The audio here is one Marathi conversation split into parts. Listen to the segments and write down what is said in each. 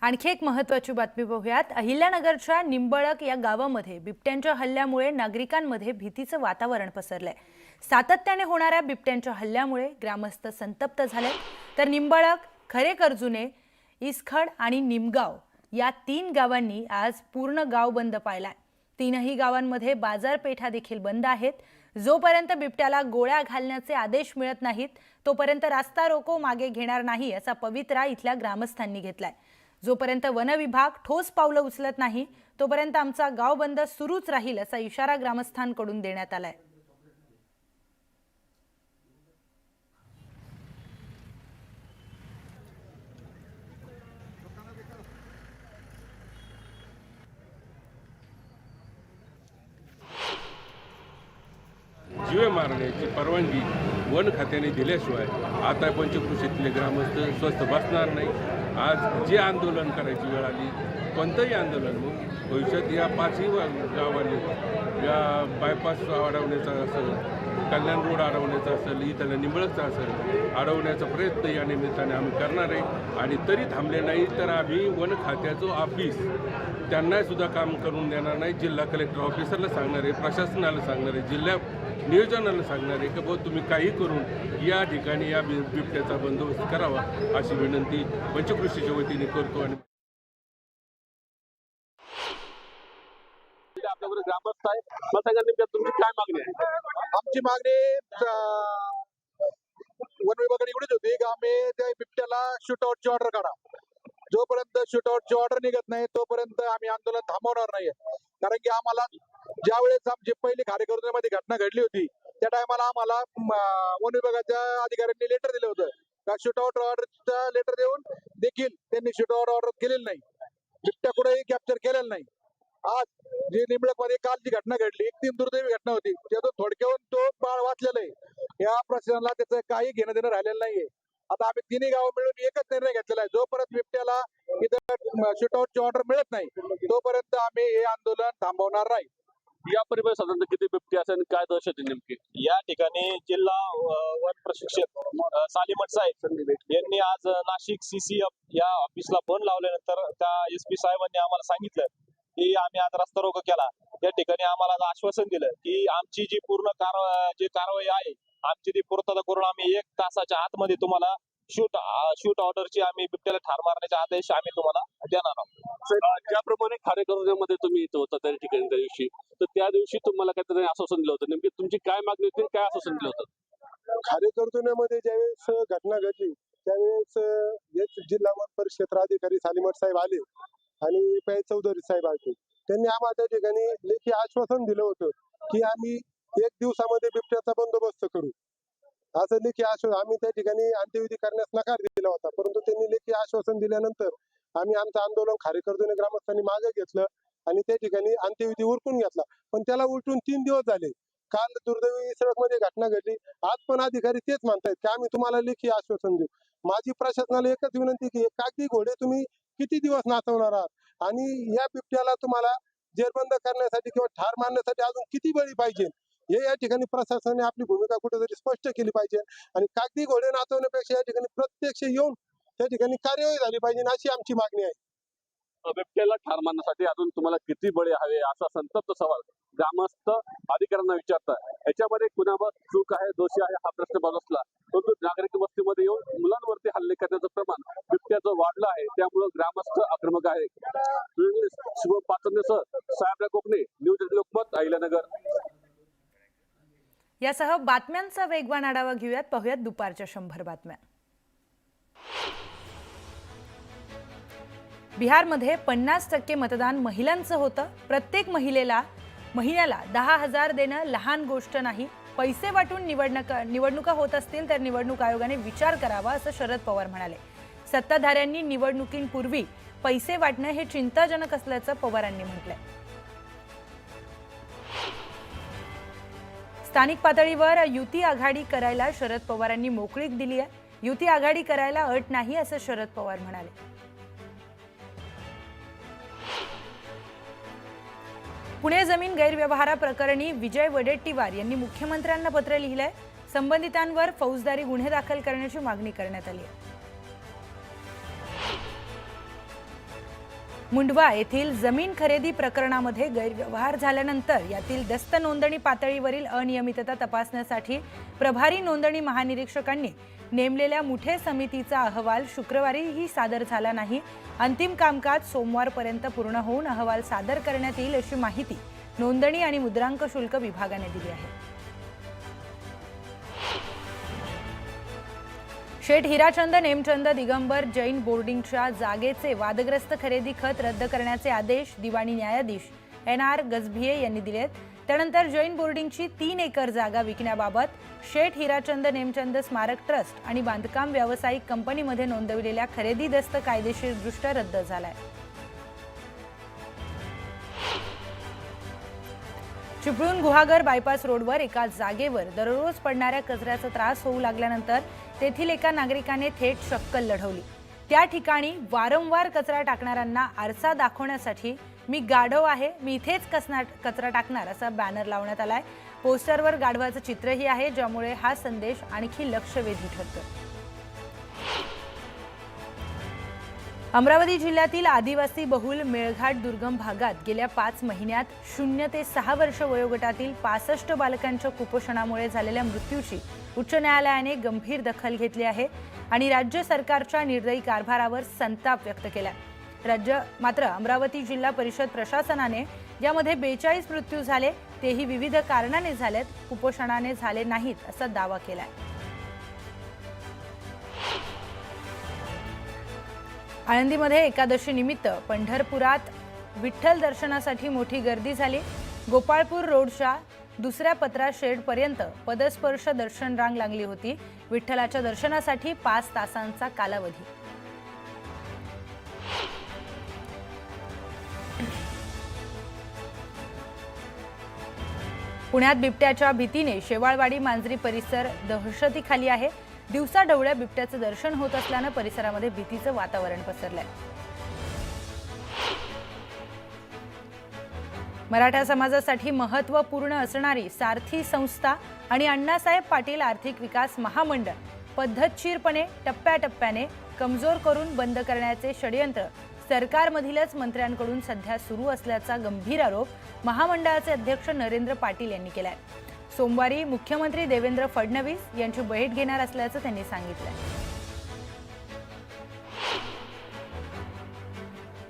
आणखी एक महत्त्वाची बातमी पाहूयात। अहिल्यानगरच्या निंबळक या गावामध्ये बिबट्यांच्या हल्ल्यामुळे नागरिकांमध्ये भीतीचं वातावरण पसरलंय। सातत्याने होणाऱ्या बिबट्यांच्या हल्ल्यामुळे ग्रामस्थ संतप्त झाले। तर निंबळक, खरेकरजुने, इसखड आणि निमगाव या 3 गावांनी आज पूर्ण गाव बंद पाळलाय। तीनही गावांमध्ये बाजारपेठा देखील बंद आहेत। जोपर्यंत बिबट्याला गोळ्या घालण्याचे आदेश मिळत नाहीत तोपर्यंत रास्ता रोको मागे घेणार नाही असा पवित्रा इथल्या ग्रामस्थांनी घेतलाय। जोपर्यंत वन विभाग ठोस पावलं उचलत नाही तोपर्यंत आमचा गाव बंद सुरूच राहील असा इशारा ग्रामस्थांकडून देण्यात आलाय। जीवे मारण्याची परवानगी वन खात्याने दिल्याशिवाय आता पंचकृषीतले ग्रामस्थ स्वस्थ बसणार नाही। आज जे आंदोलन करायची वेळ आली, कोणतंही आंदोलन मग भविष्यात या 5ही गावांनी या बायपास अडवण्याचा असेल, कल्याण रोड अडवण्याचा असेल, इथला निंबळकचा असेल, अडवण्याचा प्रयत्न या निमित्ताने आम्ही करणार आहे। आणि तरी थांबले नाही तर आम्ही वन खात्याचं ऑफिस त्यांना सुद्धा काम करून देणार नाही। जिल्हा कलेक्टर ऑफिसरला सांगणार आहे, प्रशासनाला सांगणार आहे, जिल्हा नियोजनाला सांगणार आहे की भाऊ तुम्ही काही करून या ठिकाणी या बिबट्याचा बंदोबस्त करावा अशी विनंती पंचकृषीच्या वतीने करतो। आणि आपल्याकडे ग्रामस्थ आहे, मला सांगा तुमची काय मागणी आहे? आमची मागणी वन विभागाने एवढीच होती की आम्ही त्या बिबट्याला शूटआउटची ऑर्डर काढा। जोपर्यंत शूटआउटची ऑर्डर निघत नाही तोपर्यंत आम्ही आंदोलन थांबवणार नाही। कारण की आम्हाला ज्या वेळेस आमची पहिली खारेकरमध्ये घटना घडली होती त्या टायमाला आम्हाला वन विभागाच्या अधिकाऱ्यांनी लेटर दिलं होतं का शूटआउट ऑर्डरचा लेटर देऊन देखील त्यांनी शूटआउट ऑर्डर केलेलं नाही, बिबट्या कुठेही कॅप्चर केलेलं नाही। आज जी निंबळक मध्ये काल जी घटना घडली, एक दुर्दैवी घटना होती, त्यातून थोडक्याहून तो बाळ वाचलेला आहे। या प्रशासनाला त्याचं काही घेणं देणं राहिलेलं नाहीये। आता आम्ही तिन्ही गावं मिळून एकच निर्णय घेतलेला आहे, जोपर्यंत बिबट्याला इथं शूटआउटची ऑर्डर मिळत नाही तोपर्यंत आम्ही हे आंदोलन थांबवणार नाही। या परिवार साधारण किती बिबटी असेल, काय दहशत आहे नेमकी? या ठिकाणी जिल्हा वन प्रशिक्षक सालीमठ साहेब यांनी आज नाशिक CCF या ऑफिसला फोन लावल्यानंतर त्या SP साहेबांनी आम्हाला सांगितलं की आम्ही आज रस्ता रोको केला। त्या ठिकाणी आम्हाला आश्वासन दिलं की आमची जी पूर्ण कारवाई आहे, आमची ती पूर्तता करून आम्ही 1 तासाच्या आतमध्ये तुम्हाला शूट ऑर्डरची आम्ही बिबट्याला ठार मारण्याचे आदेश आम्ही तुम्हाला देणार आहोत। ज्याप्रमाणे खारेकरमध्ये तुम्ही इथं होता त्या ठिकाणी त्या दिवशी, तर त्या दिवशी तुम्हाला काहीतरी आश्वासन दिलं होतं, नेमकी तुमची काय मागणी होती, काय आश्वासन दिलं होतं? खारेकरमध्ये ज्यावेळेस घटना घडली त्यावेळेस जिल्हा वन परिषद अधिकारी सालीमठ साहेब आले आणि पै चौधरी साहेब आले। त्यांनी आम्हाला त्या ठिकाणी लेखी आश्वासन दिलं होतं की आम्ही 1 दिवसामध्ये बिबट्याचा बंदोबस्त करू, असं लेखी आश्वासन। आम्ही त्या ठिकाणी अंत्यविधी करण्यास नकार दिला होता, परंतु त्यांनी लेखी आश्वासन दिल्यानंतर आम्ही आमचं आंदोलन खारेकरजुने ग्रामस्थांनी मागे घेतलं आणि त्या ठिकाणी अंत्यविधी उरकून घेतला। पण त्याला उलटून 3 दिवस झाले। काल दुर्दैवी सडकमध्ये घटना घडली, आज पण अधिकारी तेच म्हणतायत की आम्ही तुम्हाला लेखी आश्वासन देऊ। माझी प्रशासनाला एकच विनंती की कागदी घोडे तुम्ही किती दिवस नाचवणार आहात, आणि या बिबट्याला तुम्हाला जेरबंद करण्यासाठी किंवा ठार मारण्यासाठी अजून किती बळी पाहिजे हे या ठिकाणी प्रशासनाने आपली भूमिका कुठेतरी स्पष्ट केली पाहिजे। आणि कागदी घोडे नाचवण्यापेक्षा या ठिकाणी प्रत्यक्ष येऊन त्या ठिकाणी कार्यवाही झाली पाहिजे अशी आमची मागणी आहे। बिबट्याला ठार मारण्यासाठी अजून तुम्हाला किती बळी हवे असा संतप्त सवाल ग्रामस्थ अधिकाऱ्यांना विचारतात। याच्यामध्ये कुणावर चूक आहे, दोषी आहे हा प्रश्न बाजूला, परंतु नागरिक वस्तीमध्ये येऊन मुलांवरती हल्ले करण्याचं प्रमाण बिबट्याचं वाढलं आहे, त्यामुळे ग्रामस्थ आक्रमक आहे। शुभम पाचंदेसह साहेबराव कोकणे, न्यूज लोकमत, अहिल्यानगर। यासह बातम्यांचा वेगवान आढावा घेऊयात। पाहूयात दुपारच्या 100 बातम्या। बिहारमध्ये 50% मतदान महिलांचं होतं। प्रत्येक महिलेला महिन्याला 10,000 देणं लहान गोष्ट नाही। पैसे वाटून निवडणुका होत असतील तर निवडणूक आयोगाने विचार करावा असं शरद पवार म्हणाले। सत्ताधाऱ्यांनी निवडणुकींपूर्वी पैसे वाटणं हे चिंताजनक असल्याचं पवारांनी म्हटलंय। स्थानिक पातळीवर युती आघाडी करायला शरद पवारांनी मोकळीक दिली आहे। युती आघाडी करायला अट नाही असं शरद पवार म्हणाले। पुणे जमीन गैरव्यवहाराप्रकरणी विजय वडेट्टीवार यांनी मुख्यमंत्र्यांना पत्र लिहिलंय। संबंधितांवर फौजदारी गुन्हे दाखल करण्याची मागणी करण्यात आली आहे। मुंडवा येथील जमीन खरेदी प्रकरणामध्ये गैरव्यवहार झाल्यानंतर यातील दस्त नोंदणी पातळीवरील अनियमितता तपासण्यासाठी प्रभारी नोंदणी महानिरीक्षकांनी नेमलेल्या मुठे समितीचा अहवाल शुक्रवारीही सादर झाला नाही. अंतिम कामकाज सोमवारपर्यंत पूर्ण होऊन अहवाल सादर करण्यात येईल अशी माहिती नोंदणी आणि मुद्रांक शुल्क विभागाने दिली आहे. शेठ हिराचंद नेमचंद दिगंबर जैन बोर्डिंगच्या जागेचे वादग्रस्त खरेदी खत रद्द करण्याचे आदेश दिवाणी न्यायाधीश NR गजभिये यांनी दिलेत. त्यानंतर जैन बोर्डिंगची 3 एकर जागा विकण्याबाबत शेठ हिराचंद नेमचंद स्मारक ट्रस्ट आणि बांधकाम व्यावसायिक कंपनीमध्ये नोंदवलेल्या खरेदी दस्त कायदेशीरदृष्ट्या रद्द झालाय. चिपळूण गुहागर बायपास रोडवर एका जागेवर दररोज पडणाऱ्या कचऱ्याचा त्रास होऊ लागल्यानंतर तेथील एका नागरिकाने थेट शक्कल लढवली. त्या ठिकाणी वारंवार कचरा टाकणाऱ्यांना आरसा दाखवण्यासाठी मी गाढव आहे, मी इथेच कचरा टाकणार असा बॅनर लावण्यात आलाय. पोस्टरवर गाढवाचं चित्रही आहे, ज्यामुळे हा संदेश आणखी लक्षवेधी ठरतो. अमरावती जिल्ह्यातील आदिवासी बहुल मेळघाट दुर्गम भागात गेल्या 5 महिन्यात 0 ते 6 वर्ष वयोगटातील 65 बालकांच्या कुपोषणामुळे झालेल्या मृत्यूची उच्च न्यायालयाने गंभीर दखल घेतली आहे आणि राज्य सरकारच्या निर्दयी कारभारावर संताप व्यक्त केला. मात्र अमरावती जिल्हा परिषद प्रशासनाने यामध्ये 42 मृत्यू झाले, तेही विविध कारणाने झालेत, कुपोषणाने झाले नाहीत असा दावा केलाय. आळंदीमध्ये एकादशी निमित्त पंढरपुरात विठ्ठल दर्शनासाठी मोठी गर्दी झाली. गोपाळपूर रोडच्या दुसऱ्या पत्रा शेडपर्यंत पदस्पर्श दर्शन रांग लागली होती. विठ्ठलाच्या दर्शनासाठी 5 तासांचा कालावधी. पुण्यात बिबट्याच्या भीतीने शेवाळवाडी मांजरी परिसर दहशतीखाली आहे. दिवसाढवळ्या बिबट्याचं दर्शन होत असल्यानं परिसरामध्ये भीतीचं वातावरण पसरलंय. मराठा समाजासाठी महत्त्वपूर्ण असणारी सारथी संस्था आणि अण्णासाहेब पाटील आर्थिक विकास महामंडळ पद्धतशीरपणे टप्प्याटप्प्याने कमजोर करून बंद करण्याचे षडयंत्र सरकारमधीलच मंत्र्यांकडून सध्या सुरू असल्याचा गंभीर आरोप महामंडळाचे अध्यक्ष नरेंद्र पाटील यांनी केलाय. सोमवारी मुख्यमंत्री देवेंद्र फडणवीस यांची भेट घेणार असल्याचं त्यांनी सांगितलं.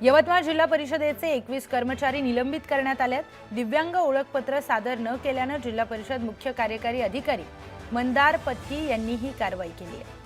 यवतमाळ जिल्हा परिषदेचे 21 कर्मचारी निलंबित करण्यात आलेत. दिव्यांग ओळखपत्र सादर न केल्यानं जिल्हा परिषद मुख्य कार्यकारी अधिकारी मंदार पथी यांनी ही कारवाई केली आहे.